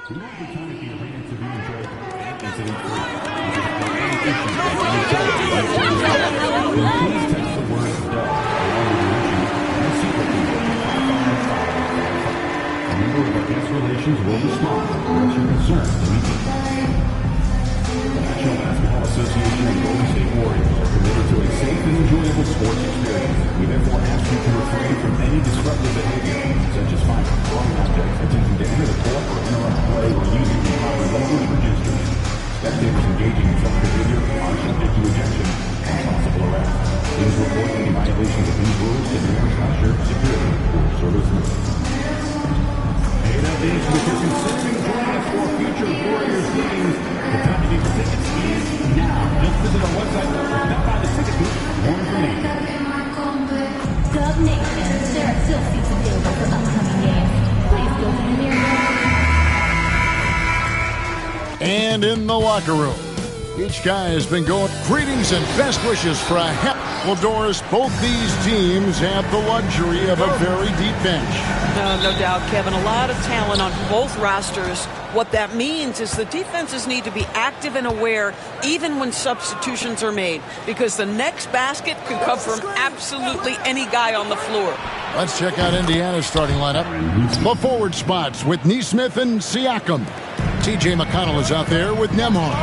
We want the time at the arena to be enjoyable and incident-free. If you have any issues with any utility, then please text the word "duck" along with your issue and see what we can do. A member of our guest relations will respond to address your concerns immediately. The National Basketball Association and Golden State Warriors are committed to a safe and enjoyable sports experience. We therefore ask you to refrain from any disruptive behavior, such as finding throwing objects, attempting to enter the court or interrupt play, or using improper language or gestures. Spectators engaging in such behavior are subject to ejection and possible arrest. Please report any violations of these rules to the nearest usher, security, or service member. Hey, that means if you're considering joining us for future Warriors games, the time to get your tickets is now. Just visit our website or stop by the ticket booth for more information. Dub Nation, there are still seats available for upcoming games. Please go to the nearest. And in the locker room, each guy has been going. Greetings and best wishes for a happy. Well, Doris, both these teams have the luxury of a very deep bench. No doubt, Kevin. A lot of talent on both rosters. What that means is the defenses need to be active and aware even when substitutions are made, because the next basket could come from absolutely any guy on the floor. Let's check out Indiana's starting lineup. The forward spots with Neesmith and Siakam. T.J. McConnell is out there with Nembhard.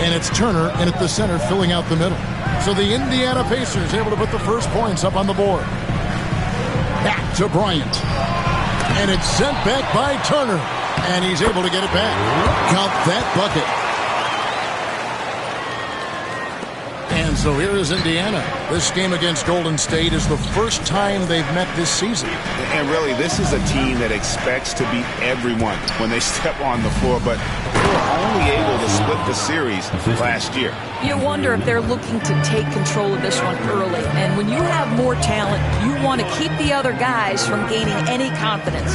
And it's Turner in at the center filling out the middle. So the Indiana Pacers able to put the first points up on the board. Back to Bryant. And it's sent back by Turner. And he's able to get it back. Count that bucket. And so here is Indiana. This game against Golden State is the first time they've met this season. And really, this is a team that expects to beat everyone when they step on the floor, but they were only able to split the series last year. You wonder if they're looking to take control of this one early. And when you have more talent, you want to keep the other guys from gaining any confidence.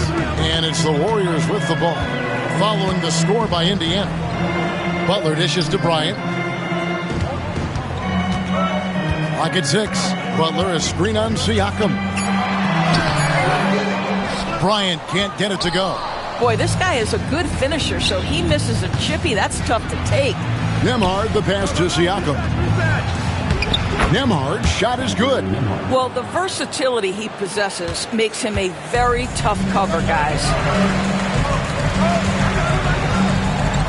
And it's the Warriors with the ball, following the score by Indiana. Butler dishes to Bryant. Lock at 6. Butler, a screen on Siakam. Bryant can't get it to go. Boy, this guy is a good finisher, so he misses a chippy. That's tough to take. Nembhard, the pass to Siakam. Nembhard's shot is good. Well, the versatility he possesses makes him a very tough cover, guys.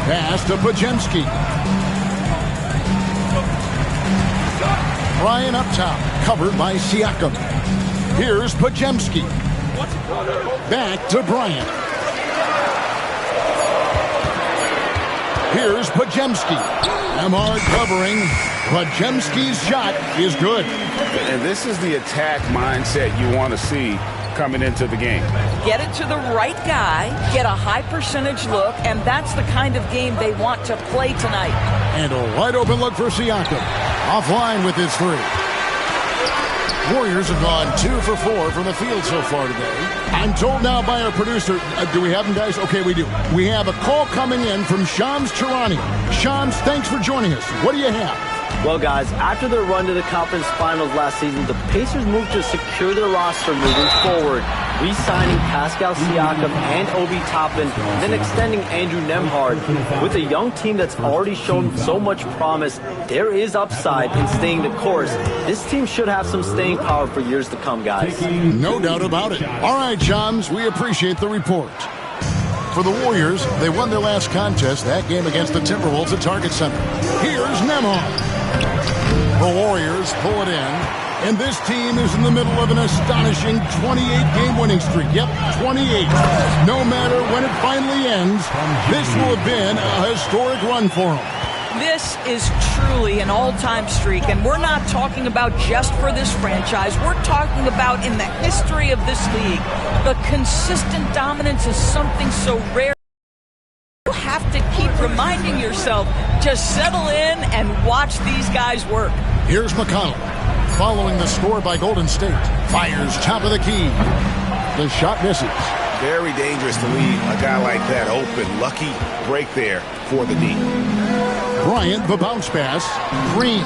Pass to Podziemski. Bryant up top, covered by Siakam. Here's Podziemski. Back to Bryant. Here's Podziemski. Nembhard covering. Podziemski's shot is good. And this is the attack mindset you want to see coming into the game. Get it to the right guy, get a high percentage look, and that's the kind of game they want to play tonight. And a wide open look for Siakam. Offline with his 3. Warriors have gone 2 for 4 from the field so far today. I'm told now by our producer, do we have them, guys? Okay, we do. We have a call coming in from Shams Charania. Shams, thanks for joining us. What do you have? Well, guys, after their run to the conference finals last season, the Pacers moved to secure their roster moving forward, re-signing Pascal Siakam and Obi Toppin, then extending Andrew Nembhard. With a young team that's already shown so much promise, there is upside in staying the course. This team should have some staying power for years to come, guys. No doubt about it. All right, Shams, we appreciate the report. For the Warriors, they won their last contest, that game against the Timberwolves at Target Center. Here's Nembhard. The Warriors pull it in, and this team is in the middle of an astonishing 28-game winning streak. Yep, 28. No matter when it finally ends, this will have been a historic run for them. This is truly an all-time streak, and we're not talking about just for this franchise. We're talking about in the history of this league. The consistent dominance is something so rare. You have to keep reminding yourself to settle in and watch these guys work. Here's McConnell, following the score by Golden State. Fires top of the key. The shot misses. Very dangerous to leave a guy like that open. Lucky break there for the D. Bryant, the bounce pass. Green,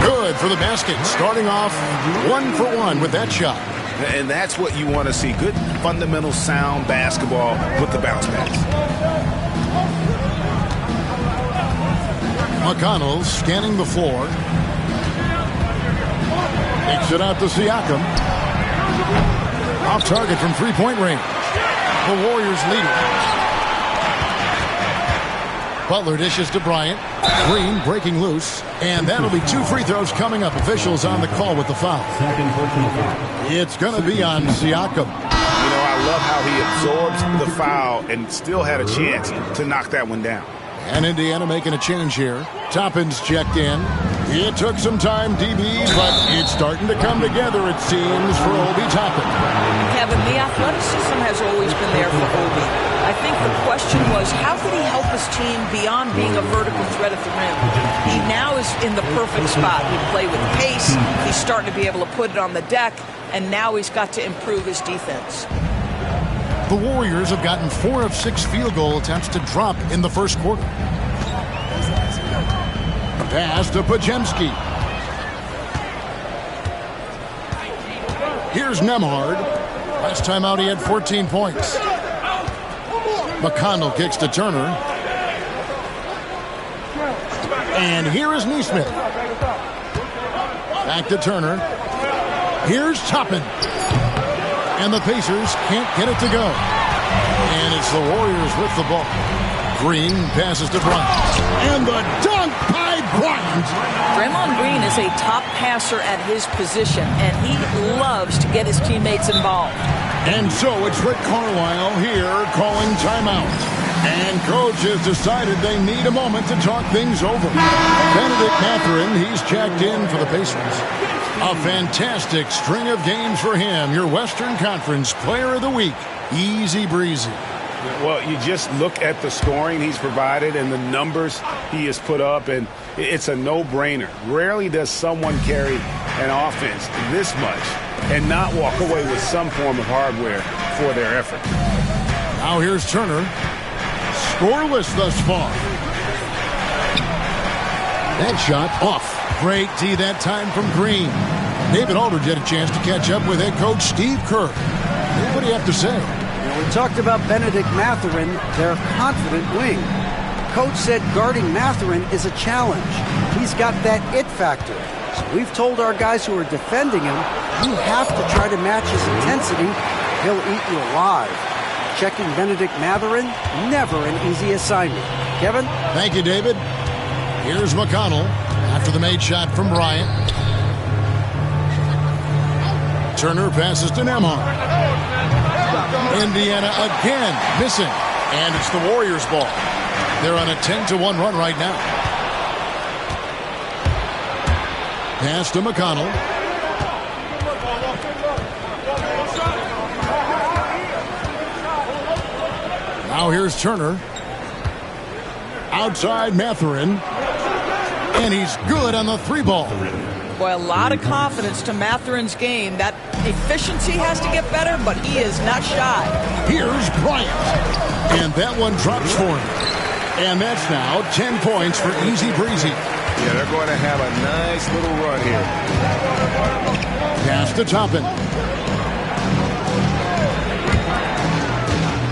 good for the basket. Starting off 1 for 1 with that shot. And that's what you want to see. Good fundamental sound basketball with the bounce pass. McConnell scanning the floor. Takes it out to Siakam. Off target from three-point range. The Warriors leading. Butler dishes to Bryant. Green breaking loose. And that'll be 2 free throws coming up. Officials on the call with the foul. It's going to be on Siakam. You know, I love how he absorbs the foul and still had a chance to knock that one down. And Indiana making a change here. Toppin's checked in. It took some time, DB, but it's starting to come together, it seems, for Obi Toppin. Kevin, the athleticism has always been there for Obi. I think the question was, how could he help his team beyond being a vertical threat at the rim? He now is in the perfect spot. He play with pace. He's starting to be able to put it on the deck, and now he's got to improve his defense. The Warriors have gotten 4 of 6 field goal attempts to drop in the first quarter. Pass to Podziemski. Here's Nembhard. Last time out he had 14 points. McConnell kicks to Turner. And here is Nesmith. Back to Turner. Here's Toppin. And the Pacers can't get it to go. And it's the Warriors with the ball. Green passes to Bryant. And the dunk by Bryant. Draymond Green is a top passer at his position, and he loves to get his teammates involved. And so it's Rick Carlisle here calling timeout. And coach has decided they need a moment to talk things over. Benedict Mathurin, he's checked in for the Pacers. A fantastic string of games for him. Your Western Conference Player of the Week. Easy breezy. Well, you just look at the scoring he's provided and the numbers he has put up, and it's a no-brainer. Rarely does someone carry an offense this much and not walk away with some form of hardware for their effort. Now here's Turner. Scoreless thus far. That shot off. Great D that time from Green. David Aldridge had a chance to catch up with head coach Steve Kerr. What do you have to say? We talked about Benedict Mathurin, their confident wing. Coach said guarding Mathurin is a challenge. He's got that it factor. So we've told our guys who are defending him, you have to try to match his intensity. He'll eat you alive. Checking Benedict Mathurin, never an easy assignment. Kevin? Thank you, David. Here's McConnell after the made shot from Bryant. Turner passes to Nembhard. Indiana again missing. And it's the Warriors' ball. They're on a 10-1 run right now. Pass to McConnell. Now here's Turner. Outside Mathurin. And he's good on the 3-ball. Boy, a lot of confidence to Mathurin's game. That efficiency has to get better, but he is not shy. Here's Bryant. And that one drops for him. And that's now 10 points for Easy Breezy. Yeah, they're going to have a nice little run here. Pass to Toppin.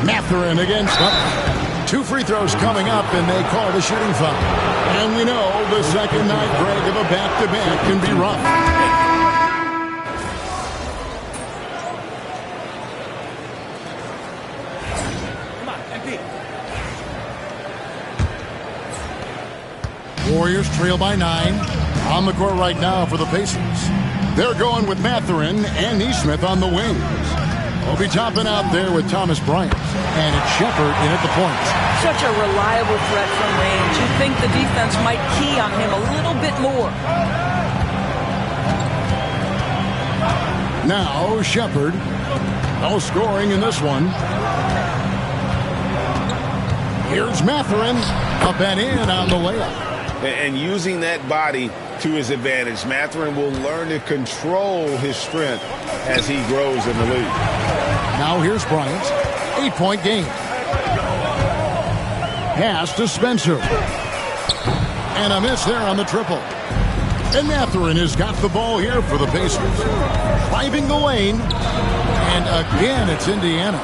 Mathurin against Butler. 2 free throws coming up, and they call the shooting foul. And we know the second night break of a back-to-back can be rough. Warriors trail by 9. On the court right now for the Pacers. They're going with Mathurin and Nesmith on the wings. Obi Toppin out there with Thomas Bryant. And it's Shepard in at the point. Such a reliable threat from range. You'd think the defense might key on him a little bit more. Now Shepard. No scoring in this one. Here's Mathurin. Up and in on the layup. And using that body to his advantage, Mathurin will learn to control his strength as he grows in the league. Now here's Bryant. 8-point game. Pass to Spencer. And a miss there on the triple. And Mathurin has got the ball here for the Pacers. Driving the lane. And again, it's Indiana.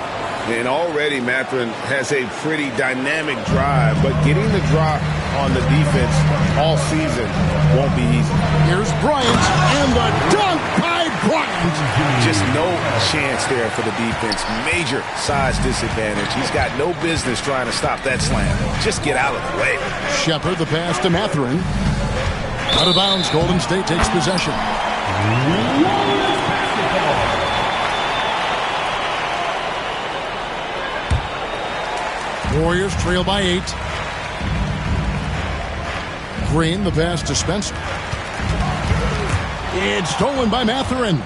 And already Mathurin has a pretty dynamic drive, but getting the drop on the defense all season won't be easy. Here's Bryant, and the dunk by Bryant. Just no chance there for the defense. Major size disadvantage. He's got no business trying to stop that slam. Just get out of the way. Shepard, the pass to Mathurin. Out of bounds, Golden State takes possession. Warriors trail by 8. Green, the pass to Spencer. It's stolen by Mathurin.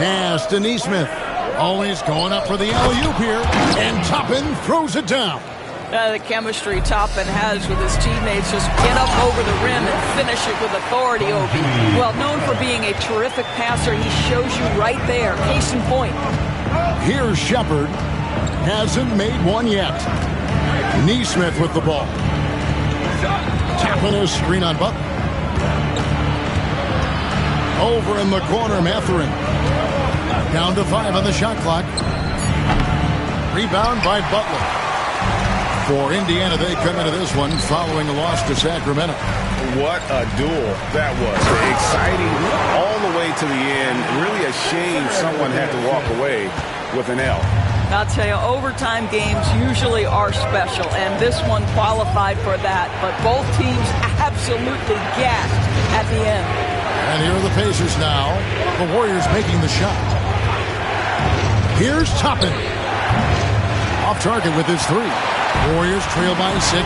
Pass to Neesmith. Always going up for the alley-oop here. And Toppin throws it down. The chemistry Toppin has with his teammates. Just get up over the rim and finish it with authority, Obi. Well, known for being a terrific passer, he shows you right there. Case in point. Here's Shepard. Hasn't made one yet. Neesmith with the ball. Tapping a screen on Butler. Over in the corner, Mathurin. Down to 5 on the shot clock. Rebound by Butler. For Indiana, they come into this one following a loss to Sacramento. What a duel that was. Exciting all the way to the end. Really a shame someone had to walk away with an L. I'll tell you, overtime games usually are special, and this one qualified for that. But both teams absolutely gassed at the end. And here are the Pacers now. The Warriors making the shot. Here's Toppin. Off target with his 3. Warriors trail by 6.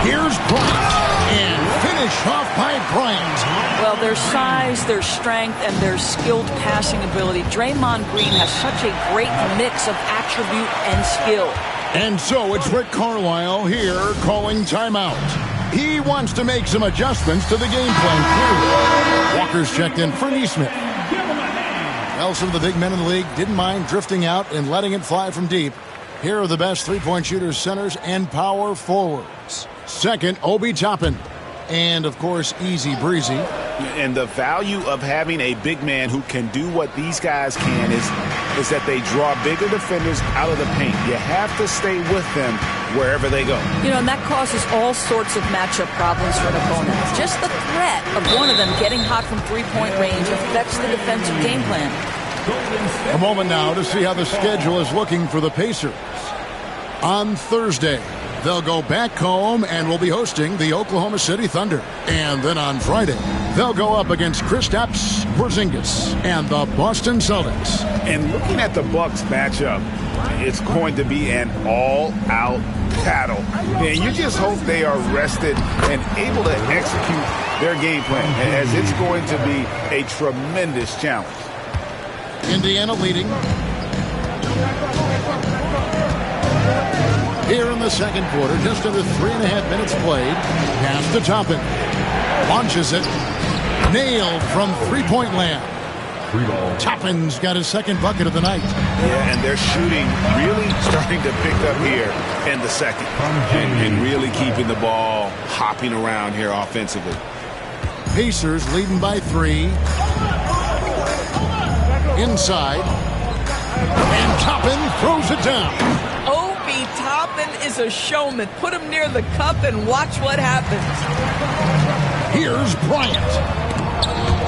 Here's Bryant. And finished off by Bryant. Well, their size, their strength, and their skilled passing ability. Draymond Green has such a great mix of attribute and skill. And so it's Rick Carlisle here calling timeout. He wants to make some adjustments to the game plan. Walker's checked in for Neesmith. Well, some of the big men in the league didn't mind drifting out and letting it fly from deep. Here are the best three-point shooters, centers, and power forwards. Second, Obi Toppin. And, of course, easy breezy. And the value of having a big man who can do what these guys can is that they draw bigger defenders out of the paint. You have to stay with them wherever they go. You know, and that causes all sorts of matchup problems for an opponent. Just the threat of one of them getting hot from three-point range affects the defensive game plan. A moment now to see how the schedule is looking for the Pacers. On Thursday, they'll go back home and will be hosting the Oklahoma City Thunder. And then on Friday, they'll go up against Kristaps Porzingis and the Boston Celtics. And looking at the Bucks matchup, it's going to be an all-out battle. And you just hope they are rested and able to execute their game plan, as it's going to be a tremendous challenge. Indiana leading. Here in the second quarter, just under 3.5 minutes played. Pass to Toppin. Launches it. Nailed from three-point land. Toppin's got his second bucket of the night. Yeah, and their shooting really starting to pick up here in the second. And really keeping the ball hopping around here offensively. Pacers leading by 3. Inside. And Toppin throws it down. Obi Toppin is a showman. Put him near the cup and watch what happens. Here's Bryant.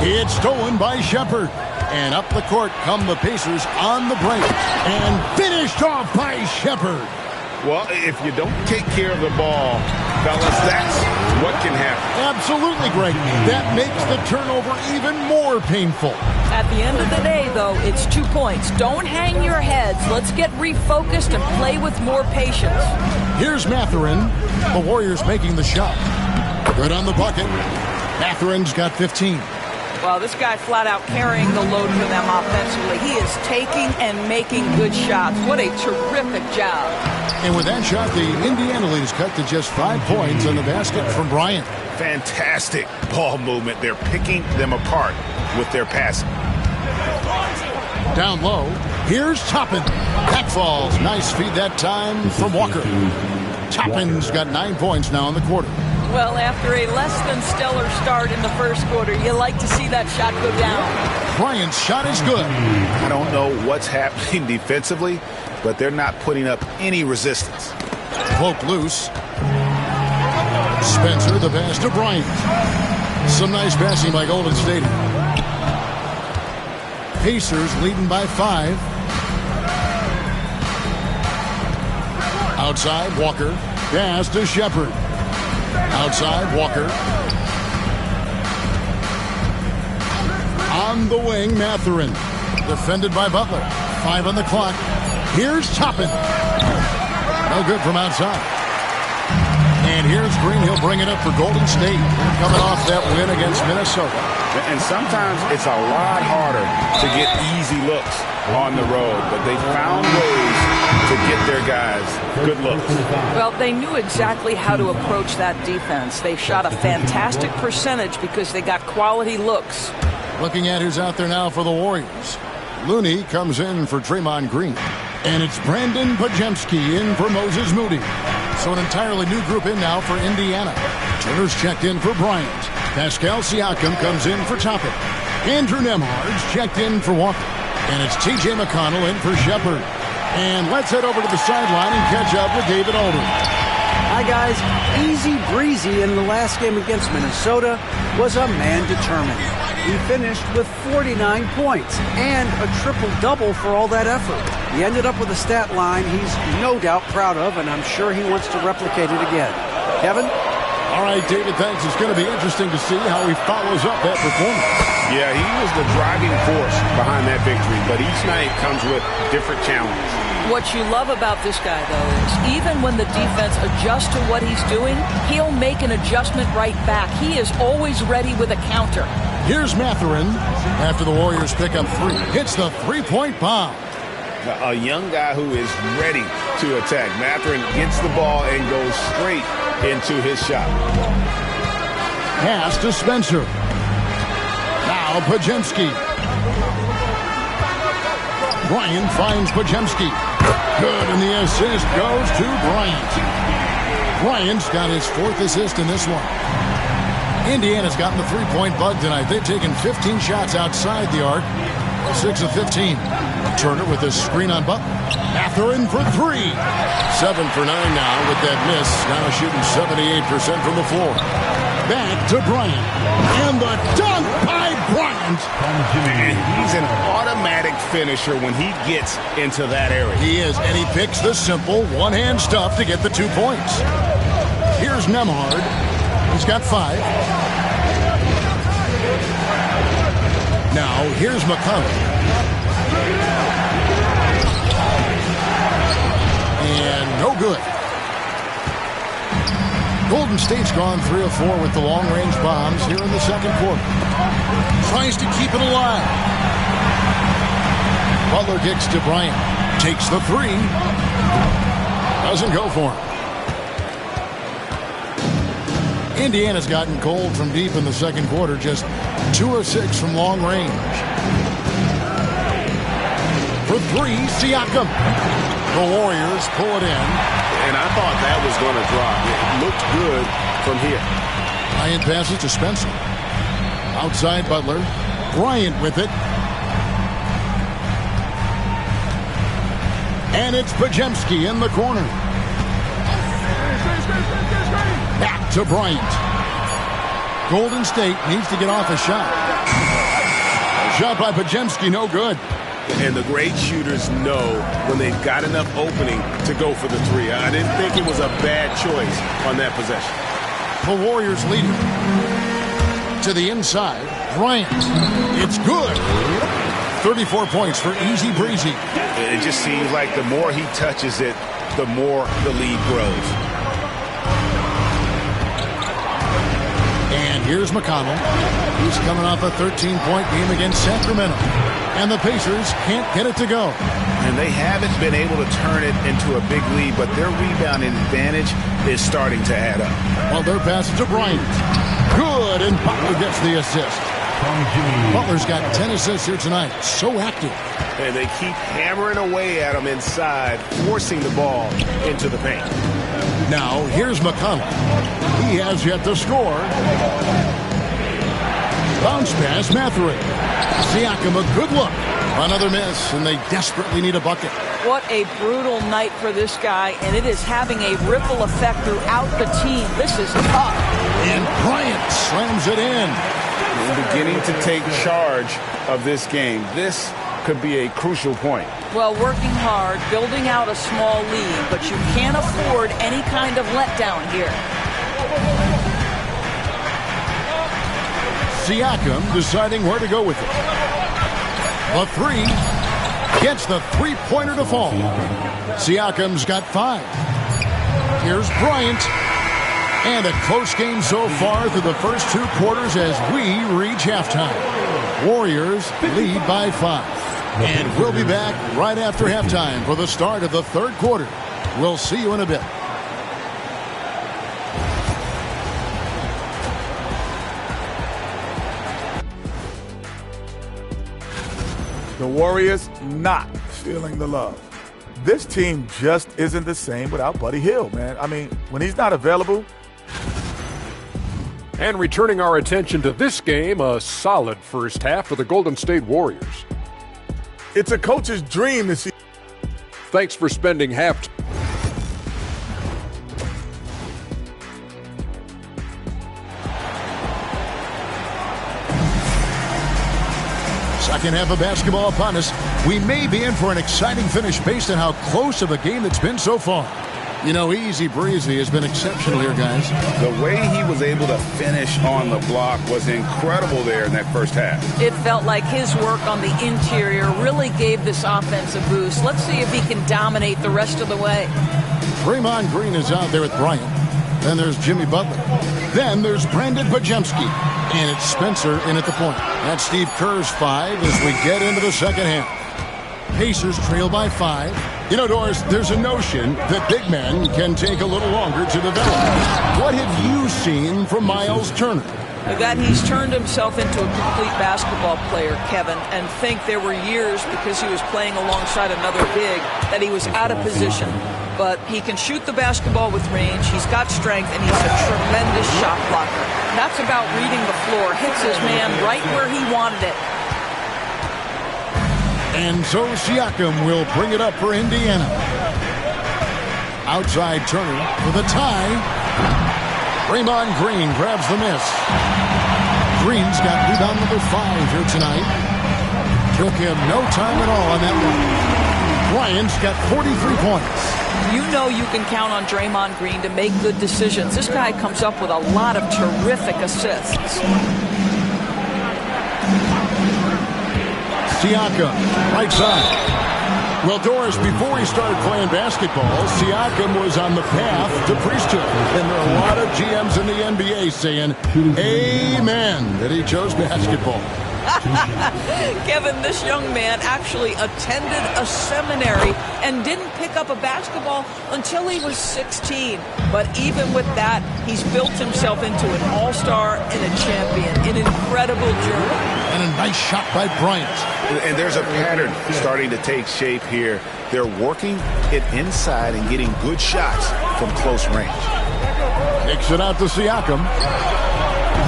It's stolen by Shepard. And up the court come the Pacers on the break. And finished off by Shepard. Well, if you don't take care of the ball, fellas, that's what can happen. Absolutely, Greg. That makes the turnover even more painful. At the end of the day, though, it's 2 points. Don't hang your heads. Let's get refocused and play with more patience. Here's Mathurin. The Warriors making the shot. Good on the bucket. Mathurin's got 15. Well, this guy flat out carrying the load for them offensively. He is taking and making good shots. What a terrific job. And with that shot, the Indiana lead is cut to just 5 points on the basket from Bryant. Fantastic ball movement. They're picking them apart with their passing. Down low, here's Toppin. That falls. Nice feed that time from Walker. Toppin's got 9 points now in the quarter. Well, after a less than stellar start in the first quarter, you like to see that shot go down. Bryant's shot is good. I don't know what's happening defensively, but they're not putting up any resistance. Poke loose. Spencer, the pass to Bryant. Some nice passing by Golden State. Pacers leading by 5. Outside, Walker. Pass to Shepard. Outside, Walker. On the wing, Mathurin. Defended by Butler. 5 on the clock. Here's Toppin. No good from outside. And here's Green. He'll bring it up for Golden State. Coming off that win against Minnesota. And sometimes it's a lot harder to get easy looks on the road, but they found ways to get their guys good looks. Well, they knew exactly how to approach that defense. They shot a fantastic percentage because they got quality looks. Looking at who's out there now for the Warriors. Looney comes in for Draymond Green. And it's Brandon Pajemski in for Moses Moody. So an entirely new group in now for Indiana. Turner's checked in for Bryant. Pascal Siakam comes in for Toppin. Andrew Nembhard's checked in for Walker. And it's T.J. McConnell in for Shepard. And let's head over to the sideline and catch up with David Aldridge. Hi, guys. Easy breezy in the last game against Minnesota was a man determined. He finished with 49 points and a triple-double for all that effort. He ended up with a stat line he's no doubt proud of, and I'm sure he wants to replicate it again. Kevin? All right, David, thanks. It's going to be interesting to see how he follows up that performance. Yeah, he was the driving force behind that victory, but each night comes with different challenges. What you love about this guy, though, is even when the defense adjusts to what he's doing, he'll make an adjustment right back. He is always ready with a counter. Here's Mathurin after the Warriors pick up 3. Hits the three-point bomb. A young guy who is ready to attack. Mathurin gets the ball and goes straight into his shot. Pass to Spencer. Now Pajemski. Bryant finds Pajemski. Good, and the assist goes to Bryant. Bryant's got his 4th assist in this one. Indiana's gotten the three-point bug tonight. They've taken 15 shots outside the arc. 6 of 15. Turner with a screen on Butler. Mathurin for 3. 7 for 9 now with that miss. Now shooting 78% from the floor. Back to Bryant. And the dunk by Bryant. And he's an automatic finisher when he gets into that area. He is, and he picks the simple one-hand stuff to get the 2 points. Here's Nembhard. He's got 5. Now, here's McConnell. And no good. Golden State's gone 3 of 4 with the long-range bombs here in the second quarter. Tries to keep it alive. Butler kicks to Bryant. Takes the 3. Doesn't go for him. Indiana's gotten cold from deep in the second quarter, just 2 of 6 from long range. For 3, Siakam. The Warriors pull it in. And I thought that was going to drop. It looked good from here. Bryant passes to Spencer. Outside Butler. Bryant with it. And it's Pajemski in the corner. Back to Bryant. Golden State needs to get off a shot. A shot by Pajemski, no good. And the great shooters know when they've got enough opening to go for the 3. I didn't think it was a bad choice on that possession. The Warriors leading. To the inside, Bryant. It's good. 34 points for Easy Breezy. It just seems like the more he touches it, the more the lead grows. And here's McConnell. He's coming off a 13-point game against Sacramento. And the Pacers can't get it to go. And they haven't been able to turn it into a big lead, but their rebounding advantage is starting to add up. Well, their pass to Bryant. Good, and Butler gets the assist. Butler's got 10 assists here tonight. So active. And they keep hammering away at him inside, forcing the ball into the paint. Now, here's McConnell. He has yet to score. Bounce pass, Mathurin. Siakam, a good look. Another miss, and they desperately need a bucket. What a brutal night for this guy, and it is having a ripple effect throughout the team. This is tough. And Bryant slams it in. He's beginning to take charge of this game. This could be a crucial point. Well, working hard, building out a small lead, but you can't afford any kind of letdown here. Siakam deciding where to go with it. The three gets the three-pointer to fall. Siakam's got 5. Here's Bryant. And a close game so far through the first 2 quarters as we reach halftime. Warriors lead by 5. And we'll be back right after halftime for the start of the 3rd quarter. We'll see you in a bit. The Warriors not feeling the love. This team just isn't the same without Buddy Hield, man. I mean, when he's not available. And returning our attention to this game, a solid first half for the Golden State Warriors. It's a coach's dream to see. Thanks for spending half. Second half of basketball upon us. We may be in for an exciting finish based on how close of a game it's been so far. You know, easy breezy has been exceptional here, guys. The way he was able to finish on the block was incredible there in that first half. It felt like his work on the interior really gave this offense a boost. Let's see if he can dominate the rest of the way. Draymond Green is out there with Bryant. Then there's Jimmy Butler. Then there's Brandon Pajemski. And it's Spencer in at the point. That's Steve Kerr's 5 as we get into the second half. Pacers trail by 5. You know, Doris, there's a notion that big men can take a little longer to develop. What have you seen from Miles Turner? That he's turned himself into a complete basketball player, Kevin, and think there were years because he was playing alongside another big that he was out of position. But he can shoot the basketball with range, he's got strength, and he's a tremendous shot blocker. That's about reading the floor, hits his man right where he wanted it. And so Siakam will bring it up for Indiana. Outside Turner for the tie. Draymond Green grabs the miss. Green's got rebound number 5 here tonight. Took him no time at all on that one. Bryant's got 43 points. You know you can count on Draymond Green to make good decisions. This guy comes up with a lot of terrific assists. Siakam, right side. Well, Doris, before he started playing basketball, Siakam was on the path to priesthood. And there are a lot of GMs in the NBA saying, amen, that he chose basketball. Kevin, this young man actually attended a seminary and didn't pick up a basketball until he was 16. But even with that, he's built himself into an all-star and a champion. An incredible journey. And a nice shot by Bryant. And there's a pattern starting to take shape here. They're working it inside and getting good shots from close range. Kicks it out to Siakam.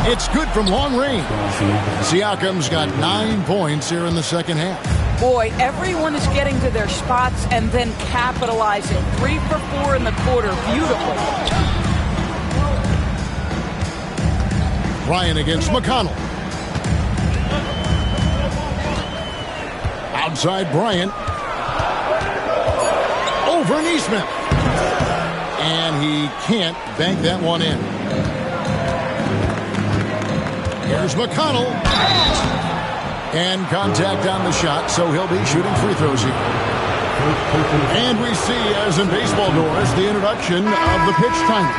It's good from long range. Siakam's got 9 points here in the second half. Boy, everyone is getting to their spots and then capitalizing. 3 for 4 in the quarter. Beautiful. Bryant against McConnell. Outside Bryant. Over Neesmith. And he can't bank that one in. Here's McConnell. And contact on the shot, so he'll be shooting free throws here. And we see, as in baseball, Doors, the introduction of the pitch timer.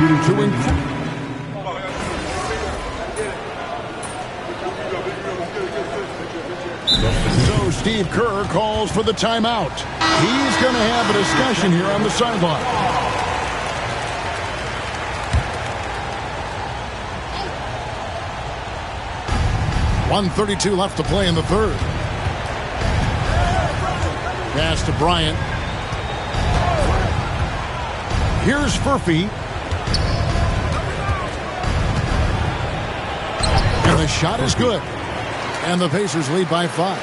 So Steve Kerr calls for the timeout. He's going to have a discussion here on the sideline. .132 left to play in the third. Pass to Bryant. Here's Furphy. And the shot is good. And the Pacers lead by 5.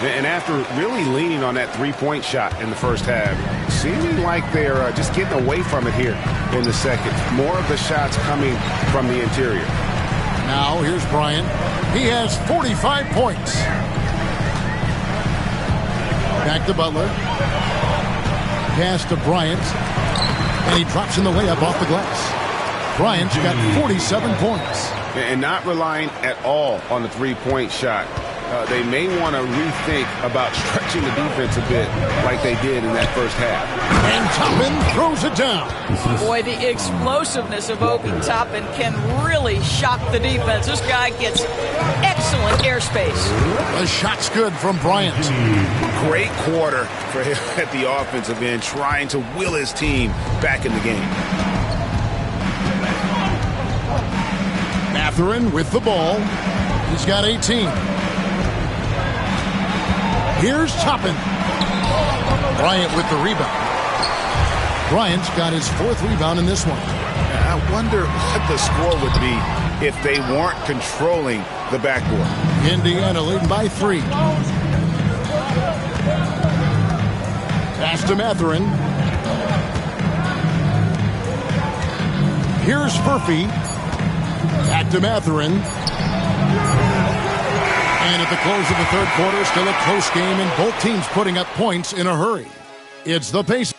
And after really leaning on that three-point shot in the first half, seeming like they're just getting away from it here in the second. More of the shots coming from the interior. Now here's Bryant. He has 45 points. Back to Butler. Pass to Bryant. And he drops in the layup off the glass. Bryant's got 47 points. And not relying at all on the three-point shot. They may want to rethink about stretching the defense a bit like they did in that first half. And Toppin throws it down. Boy, the explosiveness of Obi Toppin can really shock the defense. This guy gets excellent airspace. The shot's good from Bryant. Great quarter for him at the offensive end, trying to will his team back in the game. Mathurin with the ball. He's got 18. Here's Toppin. Bryant with the rebound. Bryant's got his 4th rebound in this one. I wonder what the score would be if they weren't controlling the backboard. Indiana leading by 3. Pass to Mathurin. Here's Furphy. Back to Mathurin. And at the close of the third quarter, still a close game, and both teams putting up points in a hurry. It's the Pacers.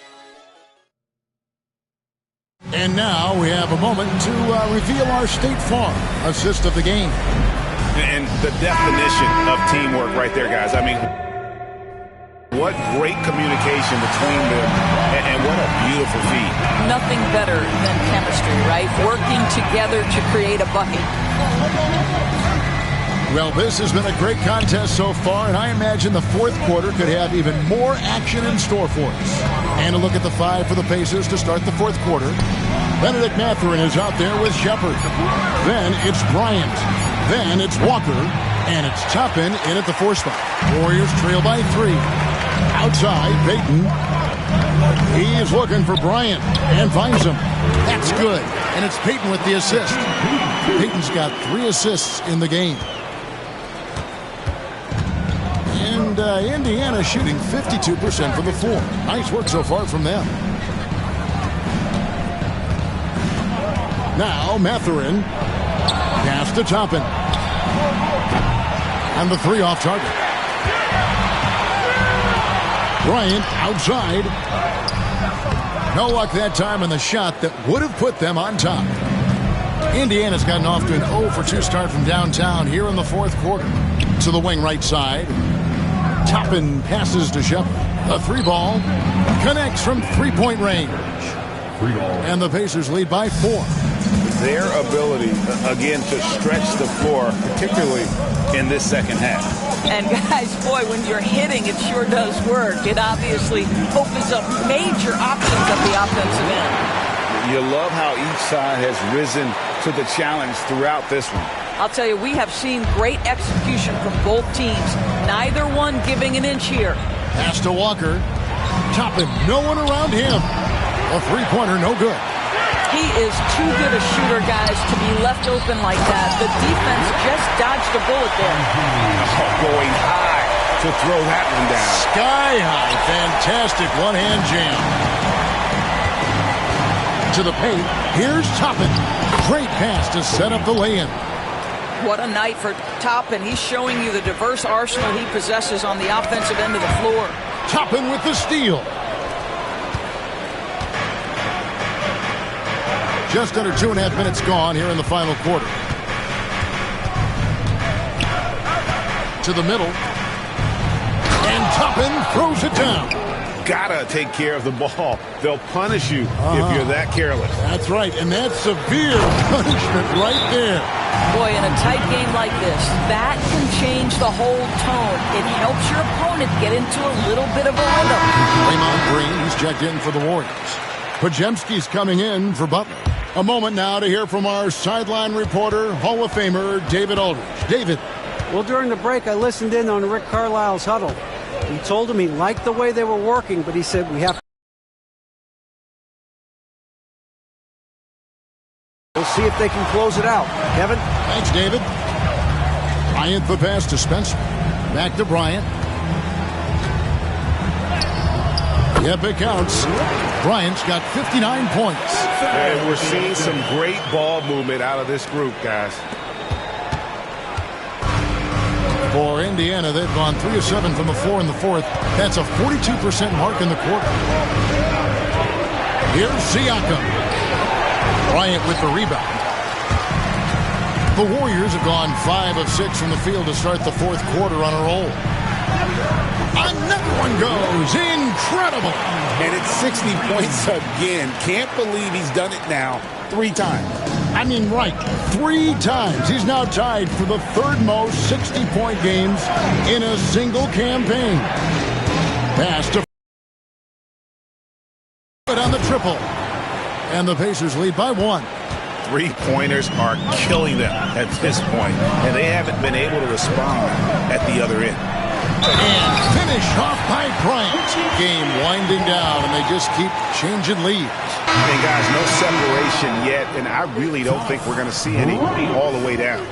And now we have a moment to reveal our State Farm assist of the game. And the definition of teamwork right there, guys. I mean, what great communication between them, and what a beautiful feat. Nothing better than chemistry, right? Working together to create a bucket. Well, this has been a great contest so far, and I imagine the fourth quarter could have even more action in store for us. And a look at the 5 for the Pacers to start the fourth quarter. Benedict Mathurin is out there with Shepard. Then it's Bryant. Then it's Walker. And it's Toppin in at the 4 spot. Warriors trail by 3. Outside, Payton. He is looking for Bryant and finds him. That's good. And it's Payton with the assist. Payton's got 3 assists in the game. And Indiana shooting 52% from the floor. Nice work so far from them. Now Mathurin. Pass to Toppin. And the 3 off target. Bryant outside. No luck that time in the shot that would have put them on top. Indiana's gotten off to an 0 for 2 start from downtown here in the fourth quarter. To the wing right side. Toppin passes to Shepard. A 3-ball connects from 3-point range. And the Pacers lead by 4. Their ability, again, to stretch the floor, particularly in this second half. And guys, boy, when you're hitting, it sure does work. It obviously opens up major options at the offensive end. You love how each side has risen to the challenge throughout this one. I'll tell you, we have seen great execution from both teams. Neither one giving an inch here. Pass to Walker. Toppin, no one around him. A 3-pointer, no good. He is too good a shooter, guys, to be left open like that. The defense just dodged a bullet there. Going high to throw that one down. Sky high. Fantastic one-hand jam. To the paint. Here's Toppin. Great pass to set up the lay-in. What a night for Toppin. He's showing you the diverse arsenal he possesses on the offensive end of the floor. Toppin with the steal. Just under 2.5 minutes gone here in the final quarter. To the middle. And Toppin throws it down. Gotta take care of the ball. They'll punish you if you're that careless. That's right, and that's severe punishment right there. Boy, in a tight game like this, that can change the whole tone. It helps your opponent get into a little bit of a rhythm. Raymond Green, he's checked in for the Warriors. Pajemski's coming in for Butler. A moment now to hear from our sideline reporter, Hall of Famer David Aldridge. David. Well, during the break, I listened in on Rick Carlisle's huddle. He told him he liked the way they were working, but he said we have to. We'll see if they can close it out. Kevin? Thanks, David. Bryant the pass to Spencer. Back to Bryant. Yep, it counts. Bryant's got 59 points. And we're seeing some great ball movement out of this group, guys. For Indiana, they've gone 3 of 7 from the floor in the fourth. That's a 42% mark in the quarter. Here's Siakam. Bryant with the rebound. The Warriors have gone 5 of 6 from the field to start the fourth quarter on a roll. Another one goes. Incredible. And it's 60 points again. Can't believe he's done it now 3 times. I mean, right, 3 times. He's now tied for the third most 60-point games in a single campaign. Pass to on the triple. And the Pacers lead by 1. 3-pointers are killing them at this point, and they haven't been able to respond at the other end. And finish off by Bryant. Game winding down, and they just keep changing leads. And guys, no separation yet, and I really don't think we're going to see any all the way down.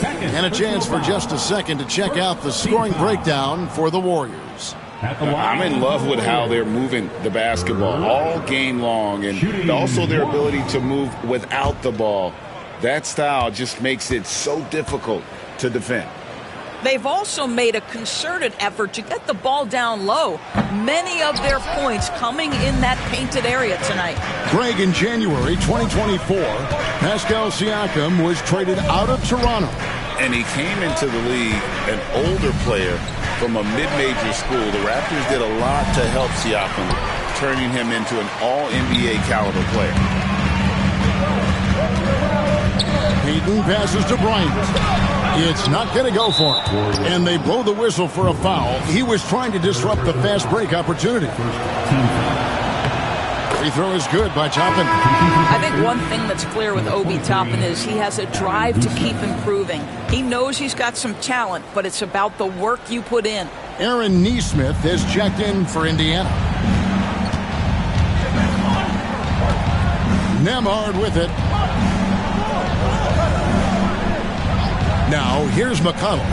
And a chance for just a second to check out the scoring breakdown for the Warriors. I'm in love with how they're moving the basketball all game long, and also their ability to move without the ball. That style just makes it so difficult to defend. They've also made a concerted effort to get the ball down low. Many of their points coming in that painted area tonight. Greg, in January 2024, Pascal Siakam was traded out of Toronto. And he came into the league an older player from a mid-major school. The Raptors did a lot to help Siakam, turning him into an all-NBA caliber player. Payton passes to Bryant. It's not going to go for him. And they blow the whistle for a foul. He was trying to disrupt the fast break opportunity. Free throw is good by Toppin. I think one thing that's clear with Obi Toppin is he has a drive to keep improving. He knows he's got some talent, but it's about the work you put in. Aaron Nesmith has checked in for Indiana. Nembhard with it. Now, here's McConnell.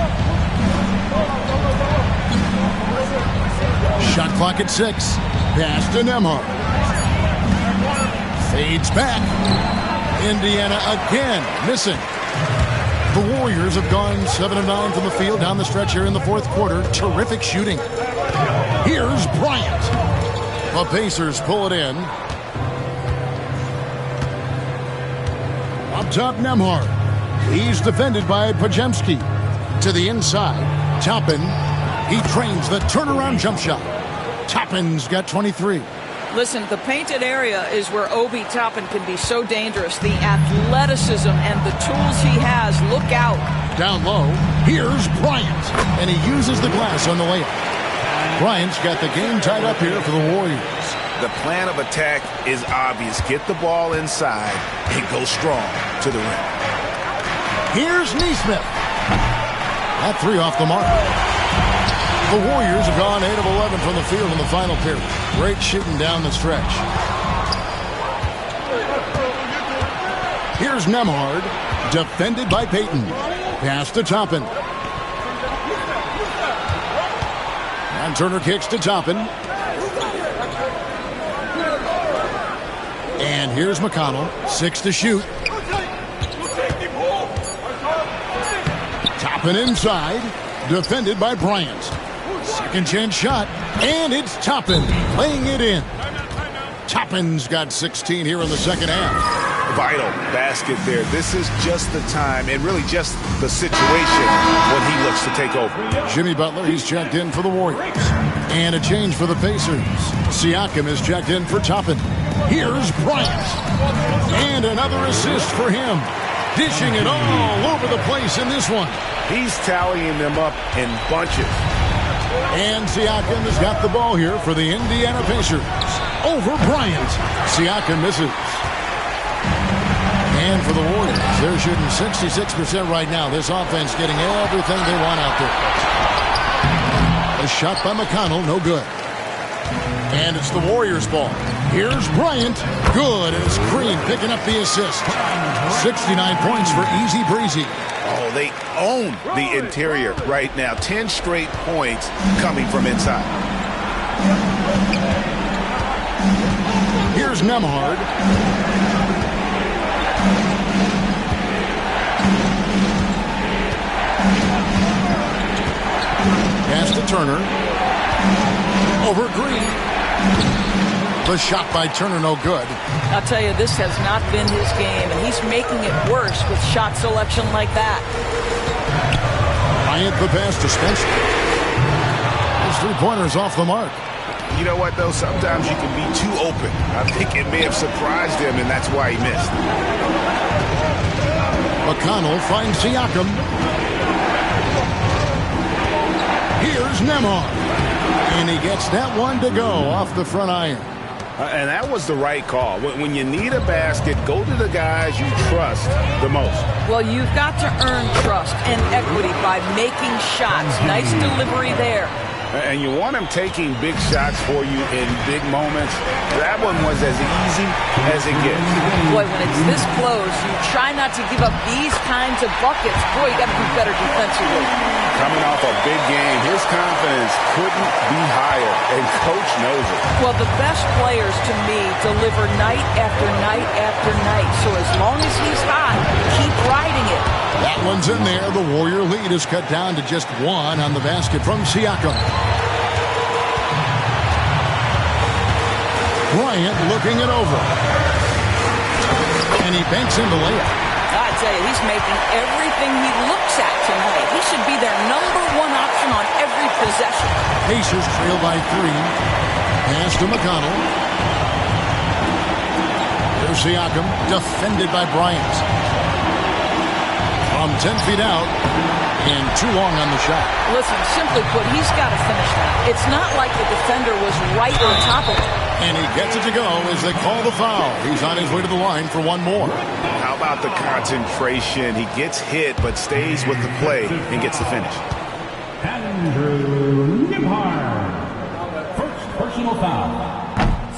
Shot clock at 6. Pass to Nembhard. Fades back. Indiana again missing. The Warriors have gone 7 of 9 from the field down the stretch here in the fourth quarter. Terrific shooting. Here's Bryant. The Pacers pull it in. Up top, Nembhard. He's defended by Pajemski. To the inside, Toppin. He trains the turnaround jump shot. Toppin's got 23. Listen, the painted area is where Obi Toppin can be so dangerous. The athleticism and the tools he has. Look out. Down low, here's Bryant. And he uses the glass on the layup. Bryant's got the game tied up here for the Warriors. The plan of attack is obvious. Get the ball inside and go strong to the rim. Here's Nesmith. That 3 off the mark. The Warriors have gone 8 of 11 from the field in the final period. Great shooting down the stretch. Here's Nembhard, defended by Payton. Pass to Toppin. And Turner kicks to Toppin. And here's McConnell, 6 to shoot. Toppin inside, defended by Bryant. Second chance shot, and it's Toppin laying it in. Toppin's got 16 here in the second half. Vital basket there. This is just the time and really just the situation when he looks to take over. Jimmy Butler, he's checked in for the Warriors. And a change for the Pacers. Siakam is checked in for Toppin. Here's Bryant. And another assist for him. Dishing it all over the place in this one. He's tallying them up in bunches. And Siakam has got the ball here for the Indiana Pacers. Over Bryant. Siakam misses. And for the Warriors, they're shooting 66% right now. This offense getting everything they want out there. A shot by McConnell, no good. And it's the Warriors' ball. Here's Bryant. Good, and it's Green picking up the assist. 69 points for Easy Breezy. Oh, they own the interior right now. 10 straight points coming from inside. Nembhard. Pass to Turner. Over Green. The shot by Turner, no good. I'll tell you, this has not been his game, and he's making it worse with shot selection like that. Bryant the pass to Spencer. His three-pointers off the mark. You know what, though? Sometimes you can be too open. I think it may have surprised him, and that's why he missed. McConnell finds Siakam. Here's Nembhard. And he gets that one to go off the front iron. And that was the right call. When you need a basket, go to the guys you trust the most. Well, you've got to earn trust and equity by making shots. Nice delivery there. And you want him taking big shots for you in big moments. That one was as easy as it gets. Boy, when it's this close, you try not to give up these kinds of buckets. Boy, you got to be better defensively. Coming off a big game, his confidence couldn't be higher, and Coach knows it. Well, the best players, to me, deliver night after night after night. So as long as he's hot, keep riding it. That one's in there. The Warrior lead is cut down to just one on the basket from Siakam. Bryant looking it over. And he banks in the layup. I tell you, he's making everything he looks at tonight. He should be their #1 option on every possession. Pacers trail by 3. Pass to McConnell. There's Siakam, defended by Bryant. From 10 feet out, and too long on the shot. Listen, simply put, he's got to finish that. It's not like the defender was right on top of him. And he gets it to go as they call the foul. He's on his way to the line for one more. How about the concentration? He gets hit, but stays with the play and gets the finish. Andrew Nembhard. First personal foul.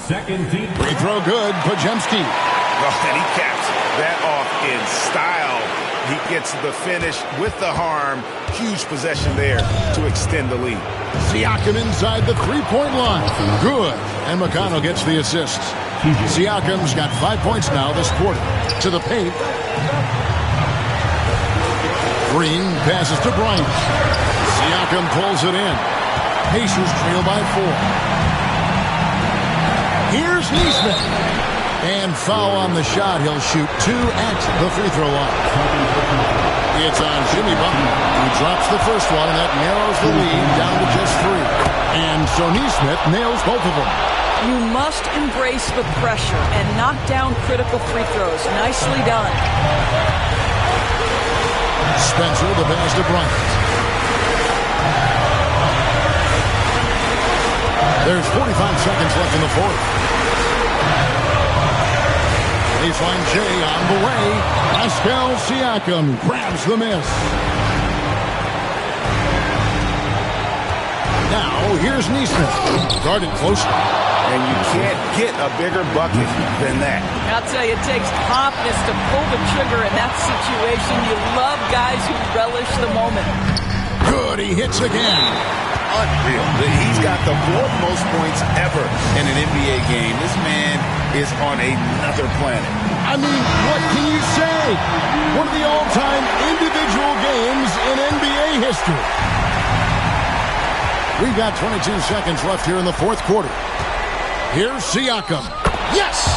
Second team. Free throw good. Podziemski. Oh, and he caps that off in style. He gets the finish with the harm. Huge possession there to extend the lead. Siakam inside the three-point line. Good. And McConnell gets the assist. Siakam's got 5 points now this quarter. To the paint. Green passes to Bryant. Siakam pulls it in. Pacers trail by 4. Here's Neesmith. And foul on the shot. He'll shoot 2 at the free throw line. It's on Jimmy Butler, who drops the first one, and that narrows the lead down to just 3. And so Neesmith nails both of them. You must embrace the pressure and knock down critical free throws. Nicely done. Spencer, the pass to Bryant. There's 45 seconds left in the fourth. Baseline J on the way. Pascal Siakam grabs the miss. Now, here's Neesmith. Guarded closely. And you can't get a bigger bucket than that. I'll tell you, it takes confidence to pull the trigger in that situation. You love guys who relish the moment. Good, he hits again. Unreal. He's got the 4th most points ever in an NBA game. This man is on another planet. I mean, what can you say? One of the all-time individual games in NBA history. We've got 22 seconds left here in the fourth quarter. Here's Siakam. Yes!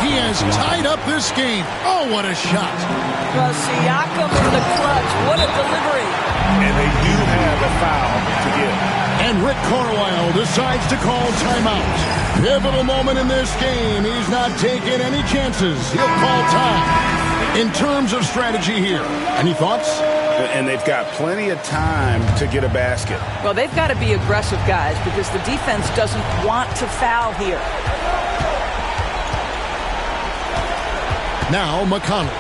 He has tied up this game. Oh, what a shot. Well, Siakam in the clutch. What a delivery. And they do have a foul to give. And Rick Carlisle decides to call timeout. Pivotal moment in this game. He's not taking any chances. He'll call time. In terms of strategy here, any thoughts? And they've got plenty of time to get a basket. Well, they've got to be aggressive, guys, because the defense doesn't want to foul here. Now McConnell.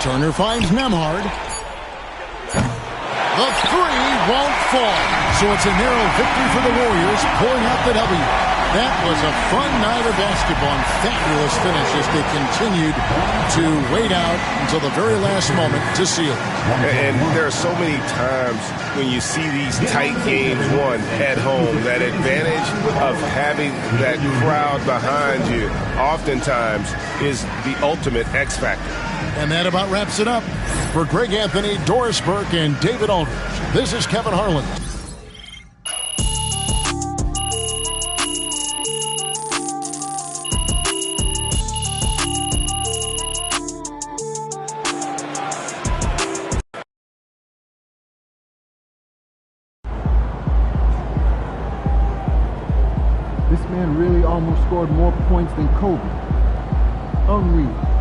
Turner finds Nembhard. The three won't fall. So it's a narrow victory for the Warriors, pulling out the W. That was a fun night of basketball and fabulous finish as they continued to wait out until the very last moment to seal it. And there are so many times when you see these tight games won at home, that advantage of having that crowd behind you oftentimes is the ultimate X factor. And that about wraps it up. For Greg Anthony, Doris Burke, and David Aldridge, this is Kevin Harlan. This man really almost scored more points than Kobe. Unreal.